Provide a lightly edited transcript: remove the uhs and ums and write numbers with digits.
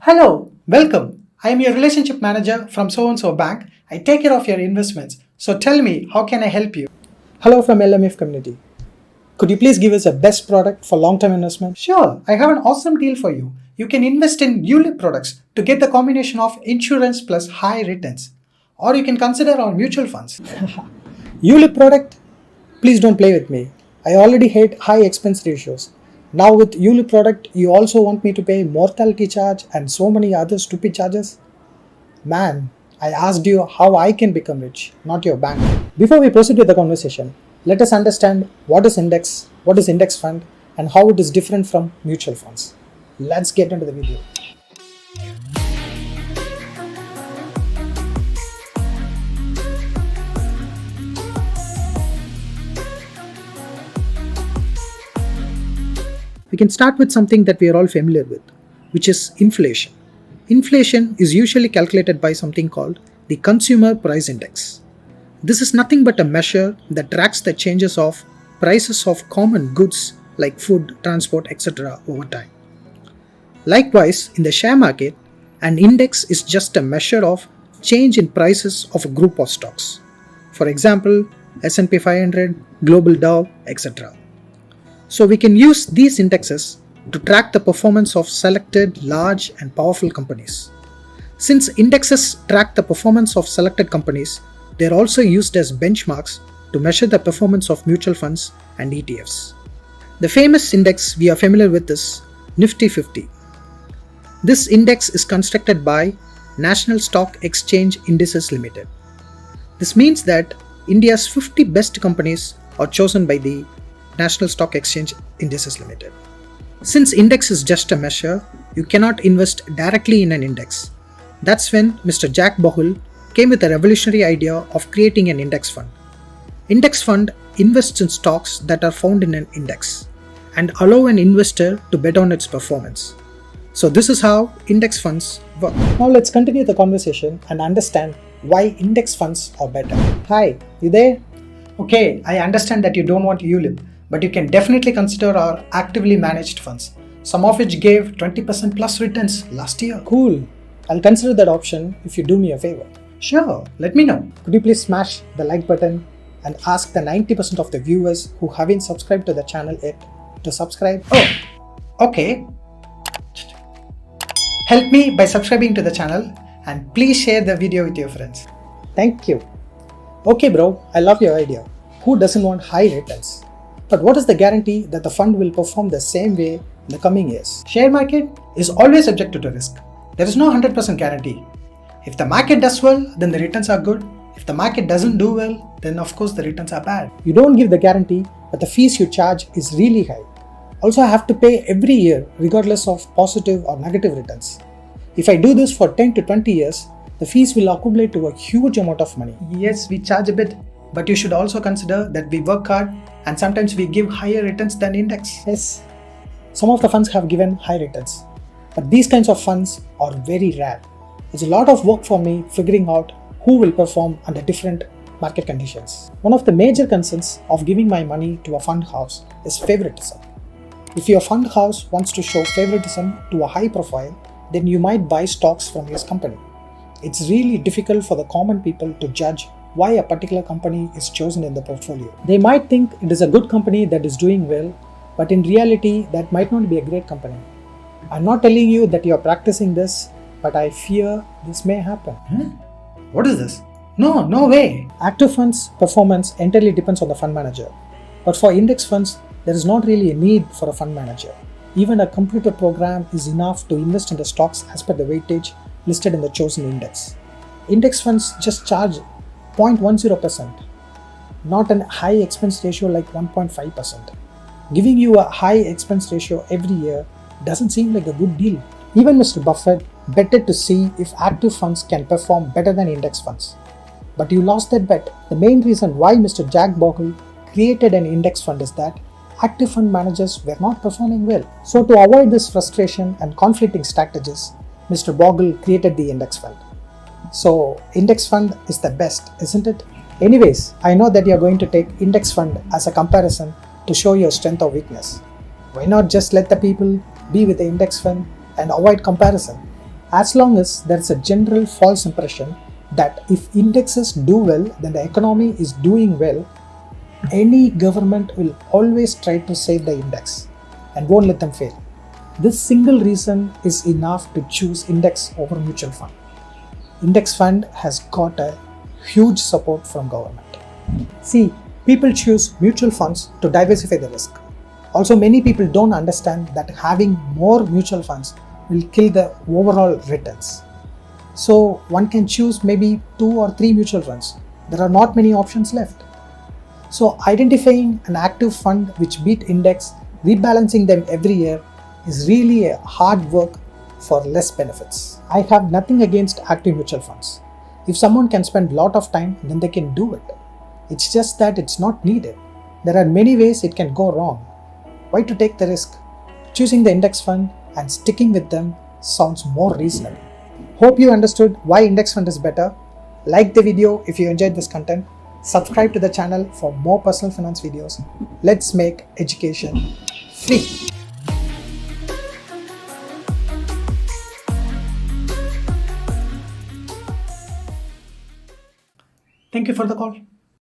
Hello, welcome. I am your relationship manager from so and so bank. I take care of your investments. So tell me, how can I help you? Hello from LMF community. Could you please give us a best product for long-term investment? Sure, I have an awesome deal for you. You can invest in ULIP products to get the combination of insurance plus high returns. Or you can consider our mutual funds. ULIP product? Please don't play with me. I already hate high expense ratios. Now with ULIP product, you also want me to pay mortality charge and so many other stupid charges? Man, I asked you how I can become rich, not your bank. Before we proceed with the conversation, let us understand what is index fund, and how it is different from mutual funds. Let's get into the video. We can start with something that we are all familiar with, which is inflation. Inflation is usually calculated by something called the Consumer Price Index. This is nothing but a measure that tracks the changes of prices of common goods like food, transport, etc. over time. Likewise, in the share market, an index is just a measure of change in prices of a group of stocks. For example, S&P 500, Global Dow, etc. So we can use these indexes to track the performance of selected large and powerful companies. Since indexes track the performance of selected companies, they are also used as benchmarks to measure the performance of mutual funds and ETFs. The famous index we are familiar with is Nifty 50. This index is constructed by National Stock Exchange Indices Limited. This means that India's 50 best companies are chosen by the National Stock Exchange Indices Limited. Since index is just a measure, you cannot invest directly in an index. That's when Mr. Jack Bogle came with a revolutionary idea of creating an index fund. Index fund invests in stocks that are found in an index and allow an investor to bet on its performance. So this is how index funds work. Now let's continue the conversation and understand why index funds are better. Hi, you there? Okay, I understand that you don't want ULIP, but you can definitely consider our actively managed funds, some of which gave 20% plus returns last year. Cool. I'll consider that option if you do me a favor. Sure, let me know. Could you please smash the like button and ask the 90% of the viewers who haven't subscribed to the channel yet to subscribe? Oh, okay. Help me by subscribing to the channel and please share the video with your friends. Thank you. Okay bro, I love your idea. Who doesn't want high returns? But what is the guarantee that the fund will perform the same way in the coming years? Share market is always subject to risk. There is no 100% guarantee. If the market does well, then the returns are good. If the market doesn't do well, then of course the returns are bad. You don't give the guarantee, but the fees you charge is really high. Also, I have to pay every year regardless of positive or negative returns. If I do this for 10 to 20 years, the fees will accumulate to a huge amount of money. Yes, we charge a bit, but you should also consider that we work hard and sometimes we give higher returns than index. Yes, some of the funds have given high returns, but these kinds of funds are very rare. It's a lot of work for me figuring out who will perform under different market conditions. One of the major concerns of giving my money to a fund house is favoritism. If your fund house wants to show favoritism to a high profile, then you might buy stocks from his company. It's really difficult for the common people to judge why a particular company is chosen in the portfolio. They might think it is a good company that is doing well, but in reality, that might not be a great company. I'm not telling you that you're practicing this, but I fear this may happen. What is this? No way. Active funds performance entirely depends on the fund manager. But for index funds, there is not really a need for a fund manager. Even a computer program is enough to invest in the stocks as per the weightage listed in the chosen index. Index funds just charge 0.10%, not a high expense ratio like 1.5%. Giving you a high expense ratio every year doesn't seem like a good deal. Even Mr. Buffett betted to see if active funds can perform better than index funds. But you lost that bet. The main reason why Mr. Jack Bogle created an index fund is that active fund managers were not performing well. So to avoid this frustration and conflicting strategies, Mr. Bogle created the index fund. So index fund is the best, isn't it? Anyways, I know that you're going to take index fund as a comparison to show your strength or weakness. Why not just let the people be with the index fund and avoid comparison? As long as there's a general false impression that if indexes do well, then the economy is doing well, any government will always try to save the index and won't let them fail. This single reason is enough to choose index over mutual fund. Index fund has got a huge support from government. See, people choose mutual funds to diversify the risk. Also, many people don't understand that having more mutual funds will kill the overall returns. So one can choose maybe 2 or 3 mutual funds. There are not many options left. So identifying an active fund which beat index, rebalancing them every year is really a hard work for less benefits. I have nothing against active mutual funds. If someone can spend a lot of time, then they can do it. It's just that it's not needed. There are many ways it can go wrong. Why to take the risk? Choosing the index fund and sticking with them sounds more reasonable. Hope you understood why index fund is better. Like the video if you enjoyed this content. Subscribe to the channel for more personal finance videos. Let's make education free. Thank you for the call.